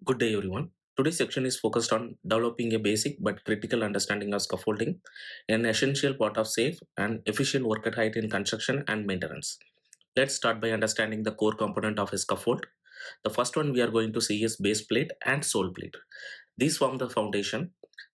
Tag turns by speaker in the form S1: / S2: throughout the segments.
S1: Good day, everyone. Today's section is focused on developing a basic but critical understanding of scaffolding, an essential part of safe and efficient work at height in construction and maintenance. Let's start by understanding the core component of a scaffold. The first one we are going to see is base plate and sole plate. These form the foundation.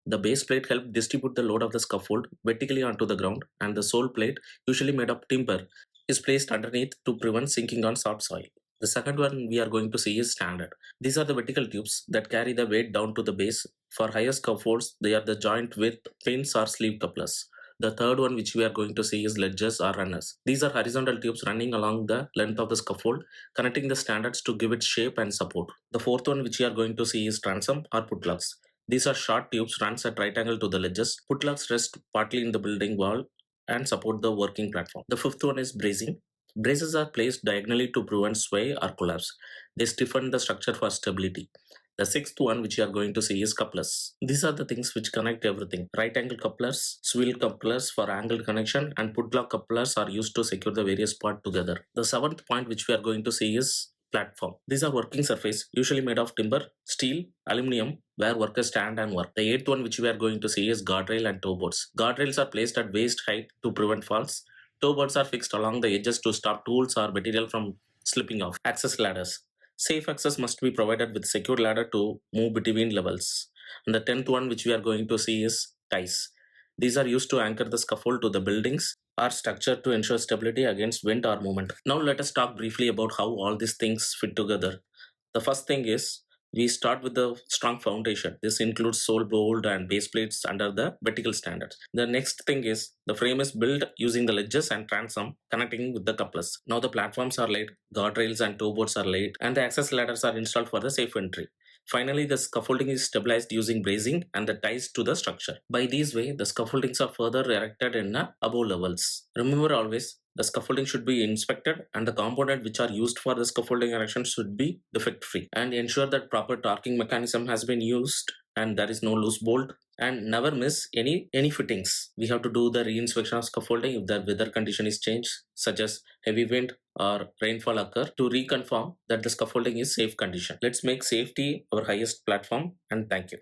S1: The base plate helps distribute the load of the scaffold vertically onto the ground, and the sole plate, usually made of timber, is placed underneath to prevent sinking on soft soil. The second one we are going to see is standard. These are the vertical tubes that carry the weight down to the base. For higher scaffolds, they are the joint with pins or sleeve couplers. The third one which we are going to see is ledges or runners. These are horizontal tubes running along the length of the scaffold, connecting the standards to give it shape and support. The fourth one which we are going to see is transom or putlugs. These are short tubes runs at right angle to the ledges. Putlugs rest partly in the building wall and support the working platform. The fifth one is bracing. Braces are placed diagonally to prevent sway or collapse. They stiffen the structure for stability. The sixth one which you are going to see is couplers. These are the things which connect everything. Right angle couplers, swivel couplers for angled connection, and putlock couplers are used to secure the various parts together. The seventh point which we are going to see is platform. These are working surface, usually made of timber, steel, aluminum, where workers stand and work. The eighth one which we are going to see is guardrail and toe boards. Guardrails are placed at waist height to prevent falls. Toe boards are fixed along the edges to stop tools or material from slipping off. Access ladders. Safe access must be provided with secure ladder to move between levels. And the 10th one which we are going to see is ties. These are used to anchor the scaffold to the buildings or structure to ensure stability against wind or movement. Now let us talk briefly about how all these things fit together. The first thing is we start with the strong foundation. This includes sole bolt and base plates under the vertical standards. The next thing is the frame is built using the ledges and transom connecting with the couplers. Now the platforms are laid, guardrails and toe boards are laid, and the access ladders are installed for the safe entry. Finally, the scaffolding is stabilized using bracing and the ties to the structure. By these way, the scaffoldings are further erected in above levels. Remember always, the scaffolding should be inspected and the component which are used for the scaffolding erection should be defect free, and ensure that proper torquing mechanism has been used and there is no loose bolt, and never miss any fittings. We have to do the re-inspection of scaffolding if the weather condition is changed, such as heavy wind or rainfall occur, to reconfirm that the scaffolding is safe condition. Let's make safety our highest platform, and thank you.